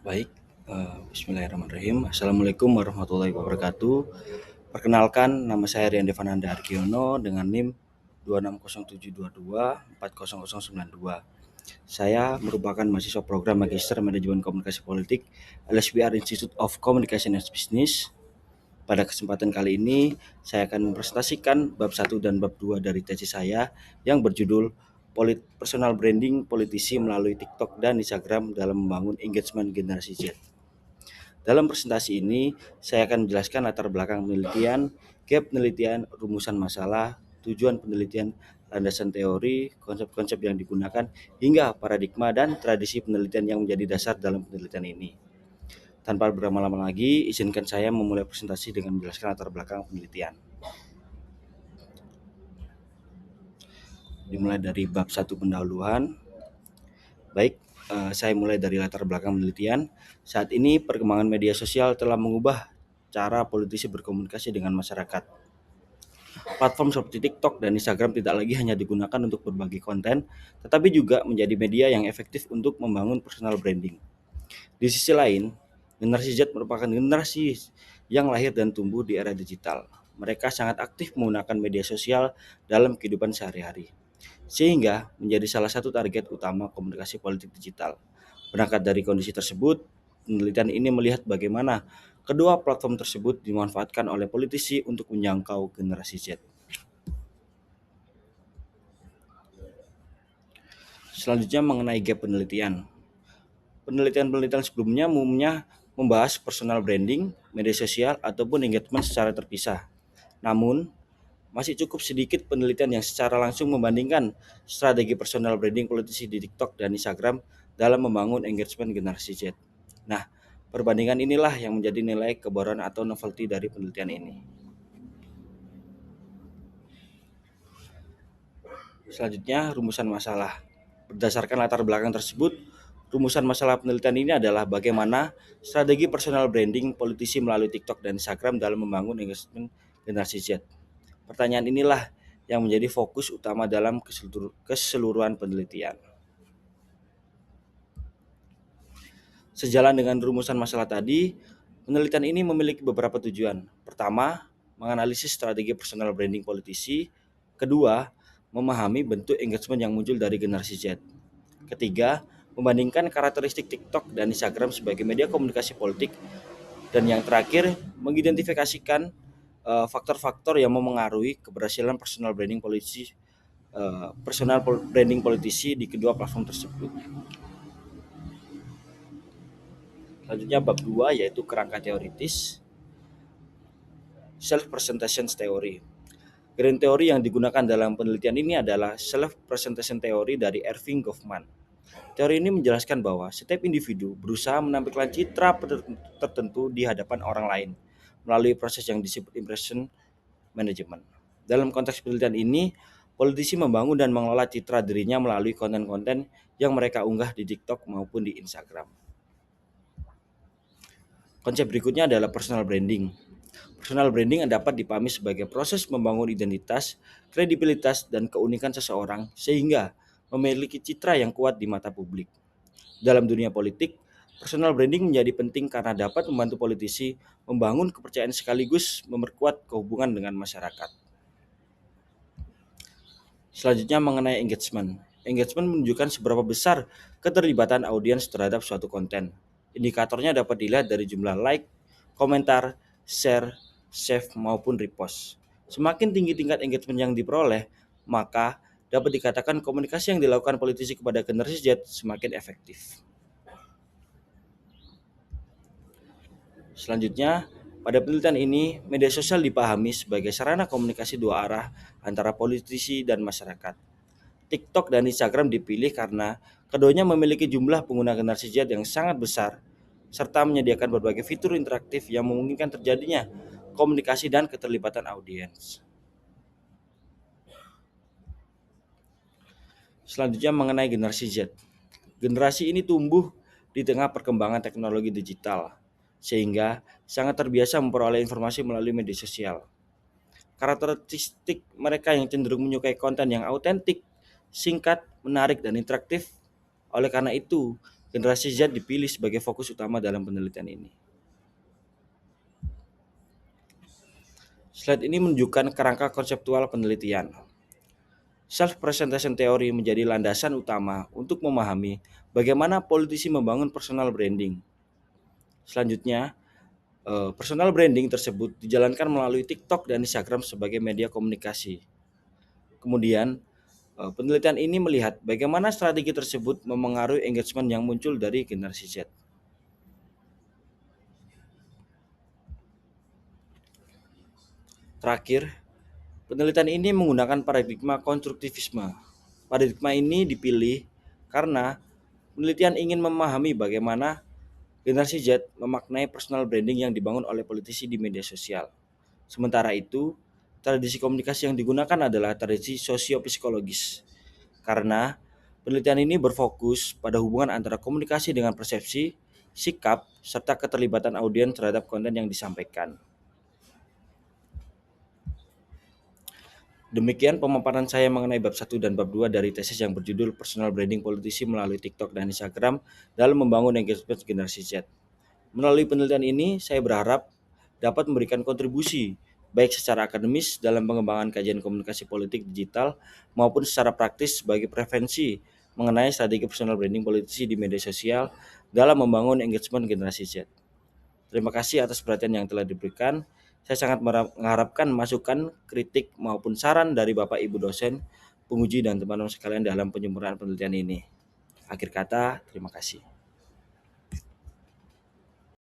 Baik, bismillahirrahmanirrahim. Assalamualaikum warahmatullahi wabarakatuh. Perkenalkan, nama saya Rian Devananda Arkiono dengan NIM 260722400092. Saya merupakan mahasiswa program Magister Manajemen Komunikasi Politik LSPR Institute of Communication and Business. Pada kesempatan kali ini, saya akan mempresentasikan bab 1 dan bab 2 dari tesis saya yang berjudul Personal Branding Politisi melalui TikTok dan Instagram dalam membangun engagement generasi Z. Dalam presentasi ini, saya akan menjelaskan latar belakang penelitian, gap penelitian, rumusan masalah, tujuan penelitian, landasan teori, konsep-konsep yang digunakan, hingga paradigma dan tradisi penelitian yang menjadi dasar dalam penelitian ini. Tanpa berlama-lama lagi, izinkan saya memulai presentasi dengan menjelaskan latar belakang penelitian. Dimulai dari bab 1 pendahuluan. Baik, saya mulai dari latar belakang penelitian. Saat ini perkembangan media sosial telah mengubah cara politisi berkomunikasi dengan masyarakat. Platform seperti TikTok dan Instagram tidak lagi hanya digunakan untuk berbagi konten, tetapi juga menjadi media yang efektif untuk membangun personal branding. Di sisi lain, generasi Z merupakan generasi yang lahir dan tumbuh di era digital. Mereka sangat aktif menggunakan media sosial dalam kehidupan sehari-hari, sehingga menjadi salah satu target utama komunikasi politik digital. Berangkat dari kondisi tersebut, penelitian ini melihat bagaimana kedua platform tersebut dimanfaatkan oleh politisi untuk menjangkau generasi Z. Selanjutnya mengenai gap penelitian. Penelitian-penelitian sebelumnya umumnya membahas personal branding, media sosial, ataupun engagement secara terpisah. Namun, masih cukup sedikit penelitian yang secara langsung membandingkan strategi personal branding politisi di TikTok dan Instagram dalam membangun engagement generasi Z. Nah, perbandingan inilah yang menjadi nilai keboran atau novelty dari penelitian ini. Selanjutnya, rumusan masalah. Berdasarkan latar belakang tersebut, rumusan masalah penelitian ini adalah bagaimana strategi personal branding politisi melalui TikTok dan Instagram dalam membangun engagement generasi Z. Pertanyaan inilah yang menjadi fokus utama dalam keseluruhan penelitian. Sejalan dengan rumusan masalah tadi, penelitian ini memiliki beberapa tujuan. Pertama, menganalisis strategi personal branding politisi. Kedua, memahami bentuk engagement yang muncul dari generasi Z. Ketiga, membandingkan karakteristik TikTok dan Instagram sebagai media komunikasi politik. Dan yang terakhir, mengidentifikasikan faktor-faktor yang memengaruhi keberhasilan personal branding politisi di kedua platform tersebut. Selanjutnya bab 2 yaitu kerangka teoritis, self presentation theory. Grand teori yang digunakan dalam penelitian ini adalah self presentation theory dari Erving Goffman. Teori ini menjelaskan bahwa setiap individu berusaha menampilkan citra tertentu di hadapan orang lain melalui proses yang disebut impression management. Dalam konteks penelitian ini, politisi membangun dan mengelola citra dirinya melalui konten-konten yang mereka unggah di TikTok maupun di Instagram. Konsep berikutnya adalah personal branding. Personal branding dapat dipahami sebagai proses membangun identitas, kredibilitas, dan keunikan seseorang sehingga memiliki citra yang kuat di mata publik. Dalam dunia politik, personal branding menjadi penting karena dapat membantu politisi membangun kepercayaan sekaligus memperkuat kehubungan dengan masyarakat. Selanjutnya mengenai engagement. Engagement menunjukkan seberapa besar keterlibatan audiens terhadap suatu konten. Indikatornya dapat dilihat dari jumlah like, komentar, share, save maupun repost. Semakin tinggi tingkat engagement yang diperoleh, maka dapat dikatakan komunikasi yang dilakukan politisi kepada generasi Z semakin efektif. Selanjutnya, pada penelitian ini, media sosial dipahami sebagai sarana komunikasi dua arah antara politisi dan masyarakat. TikTok dan Instagram dipilih karena keduanya memiliki jumlah pengguna generasi Z yang sangat besar, serta menyediakan berbagai fitur interaktif yang memungkinkan terjadinya komunikasi dan keterlibatan audiens. Selanjutnya mengenai generasi Z. Generasi ini tumbuh di tengah perkembangan teknologi digital, sehingga sangat terbiasa memperoleh informasi melalui media sosial. Karakteristik mereka yang cenderung menyukai konten yang autentik, singkat, menarik, dan interaktif. Oleh karena itu, generasi Z dipilih sebagai fokus utama dalam penelitian ini. Slide ini menunjukkan kerangka konseptual penelitian. Self-presentation theory menjadi landasan utama untuk memahami bagaimana politisi membangun personal branding. Selanjutnya, personal branding tersebut dijalankan melalui TikTok dan Instagram sebagai media komunikasi. Kemudian, penelitian ini melihat bagaimana strategi tersebut memengaruhi engagement yang muncul dari generasi Z. Terakhir, penelitian ini menggunakan paradigma konstruktivisme. Paradigma ini dipilih karena penelitian ingin memahami bagaimana generasi Z memaknai personal branding yang dibangun oleh politisi di media sosial. Sementara itu, tradisi komunikasi yang digunakan adalah tradisi sosiopsikologis. Karena penelitian ini berfokus pada hubungan antara komunikasi dengan persepsi, sikap, serta keterlibatan audiens terhadap konten yang disampaikan. Demikian pemaparan saya mengenai bab 1 dan bab 2 dari tesis yang berjudul Personal Branding Politisi melalui TikTok dan Instagram dalam membangun engagement generasi Z. Melalui penelitian ini, saya berharap dapat memberikan kontribusi baik secara akademis dalam pengembangan kajian komunikasi politik digital maupun secara praktis sebagai prevensi mengenai strategi personal branding politisi di media sosial dalam membangun engagement generasi Z. Terima kasih atas perhatian yang telah diberikan. Saya sangat mengharapkan masukan, kritik maupun saran dari Bapak Ibu dosen, penguji dan teman-teman sekalian dalam penyempurnaan penelitian ini. Akhir kata, terima kasih.